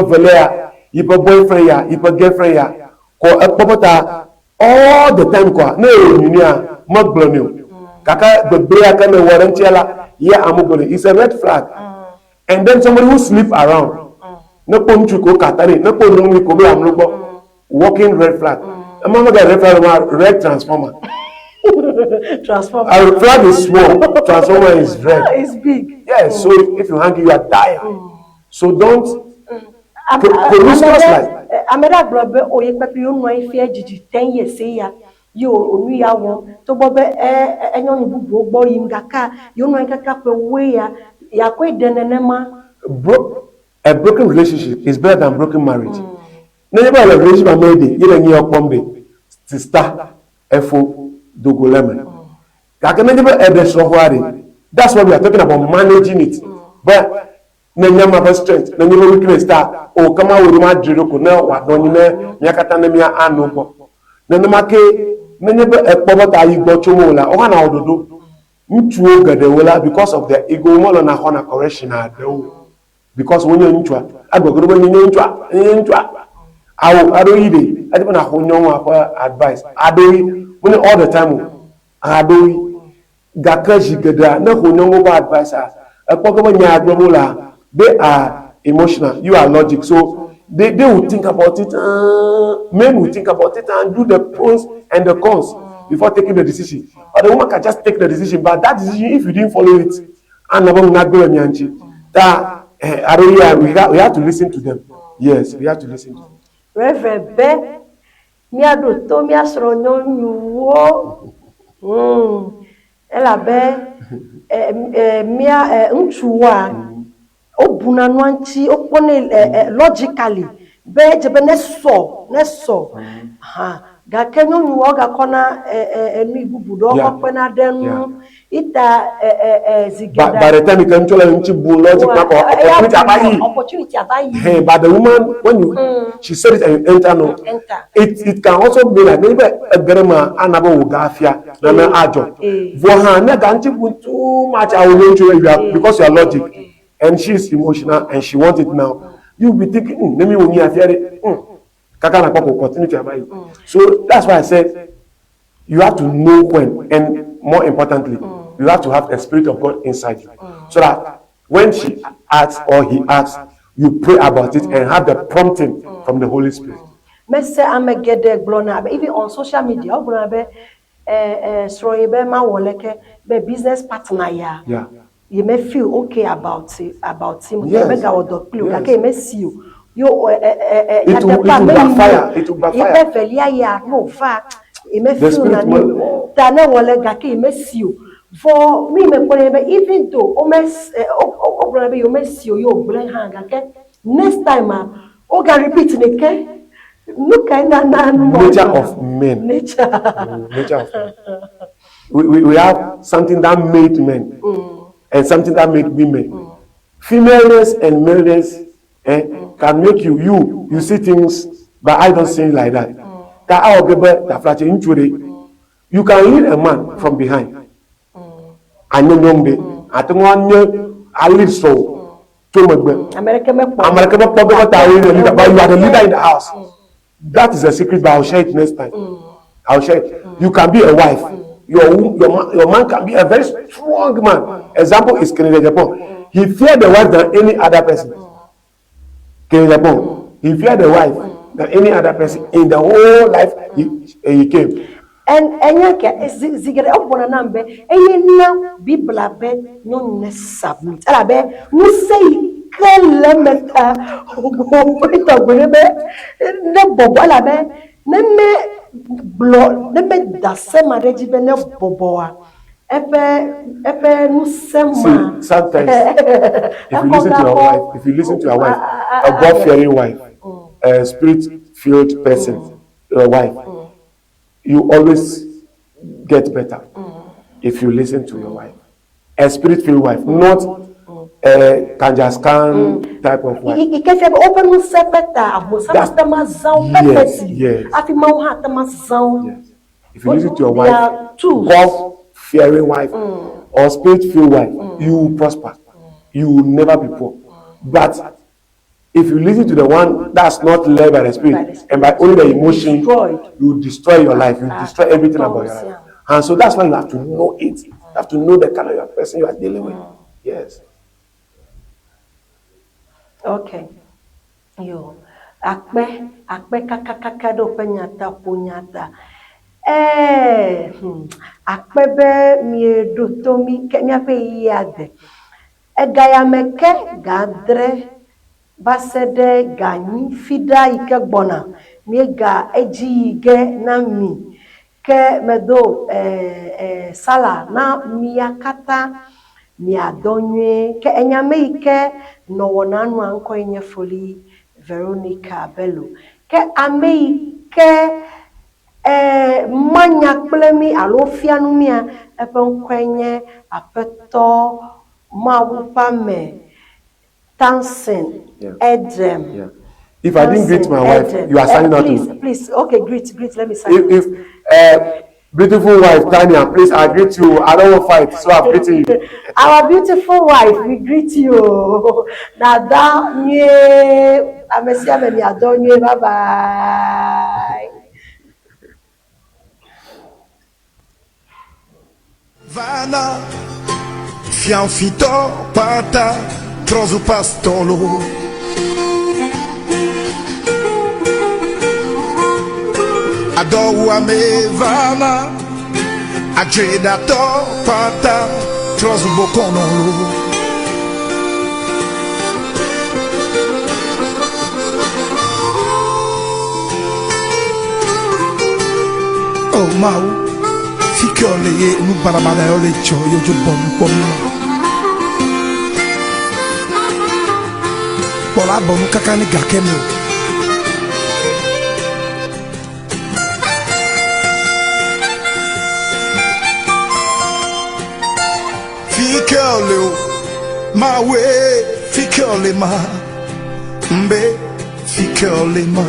velea, iba boyfriend ya, iba girlfriend ya. Ko akpobota all the time kwa no unia magbronio kaka the bear can warrantiala yeah amugone it's a red flag. And then somebody who sleep around no ponchu ko katari no ponumi ko be amlobo walking red flag. Mama get red flag, red transformer. Transformer. Our flag is small, transformer is red. It's big. Yeah, so if you hang it, you are dying. So don't promiscuous life. Amera blobe oye pepe yo no ifia jiji 10 years say ya yo onu ya won to bobe enyon bubu ogbo yim gaka yo no kaka pe we ya kwe denenema. A broken relationship is better than broken marriage. Never a relationship amade you dey okpombe sister efo dogoleme. Kaka never that's what we are talking about, managing it. But Nanyama for strength, Nanyama weakness star, or come out with my Jiroko now, what don't you know, Yakatanamia Anobo. Nanamake, Nanyaba a Pobata Igochomola, or an Audodo, Mutuo Gadeola because of the ego molana honor correction at the because when you're into I go when you're into I don't eat it. I don't know advice. I do when all the time. I do Gakashi Gada, no no advice. A Pokemon Yagmola. They are emotional. You are logic. So they will think about it. Men will think about it and do the pros and the cons before taking the decision. Or the woman can just take the decision, but that decision, if you didn't follow it, that we have to listen to them. Yes, we have to listen to them. Reverend Be, miado to miasro nyuwo. Ela be mia nchuwa obuna nwanchi opone logically be jebe neso ha ga kenyo nyuwo ga kona enu ibubudo okopena denu ita zigeda. By the time you can tell opportunity abayi. Hey, but the woman when she said it and you enter no. It can also be like maybe a grandma anabo ugafia na ajo. For na ganti too much I will to you because you are logic and she is emotional and she wants it now. You be thinking let me when you are kakana papa continue to abayi. So that's why I said you have to know when, and more importantly, you have to have the Spirit of God inside you. So that when she asks or he asks, you pray about it and have the prompting from the Holy Spirit. Even on social media, be business partner. Yeah. You may feel okay about him. Yes. Okay, may see you. It will backfire. It will backfire. No fact. It may feel you. For me, even though you may see your brain hang next time, repeat it. Look at nature of men. Nature of men. We have something that made men and something that made women. Femaleness and maleness can make you see things, but I don't see it like that. You can lead a man from behind. And you I think I lead so. America, but you are the leader in the house. That is a secret, but I'll share it next time. I'll share it. You can be a wife. Your man can be a very strong man. Example is Kennedy Japan. He feared the wife than any other person. Kennedy Japan. He feared the wife than any other person in the whole life he came. And zigere obona nambe na bibla be no ne submit ala be no say kele meta ogbonto gbebe ne bobo ala be ne me da se marriage be ne bobo a epe no sema. Sometimes if you listen to your wife, a God-fearing wife, a spirit-filled person, your wife, you always get better if you listen to your wife. A spirit-filled wife, not a kanjaskan type of wife. Yes. If you listen to your wife, God-fearing wife or spirit-filled wife, you will prosper. You will never be poor. But if you listen to the one that's not led by the Spirit and by only the emotion, you destroy your life. You destroy everything about your life. And so that's why you have to know it. You have to know the kind of person you are dealing with. Yes. Okay. Yo. Akbe kakakaka do penyata punyata. Akbebe mi do tomi ke mi ape yade. Egaya meke gadre basede ganyi fida ike gbona miega eji ige na mi ke medo sala na miakata miadonye ke enyame ike no wonanu anko enye foli Veronica Bello ke ame ike manya plemi alofianu mia epe nkwenye apeto mawupa me dancing, Edrem. Yeah. If I didn't greet my wife, you are signing out. Please. Okay, greet. Let me sign. If beautiful wife Tanya, please, I greet you. I don't want to fight, so I'm greeting you. Our beautiful wife, we greet you. Nada nye, amesia me adonye. Bye bye. Vana, fianfito, pata, transupas dans l'eau. do ame vana ajeda to pata trozo bokono. Oh mau fikiole nu barabada ole cho yo jo bom bom bola bom kakani gakeno fikiole ma we fikiole ma mbe fikiole ma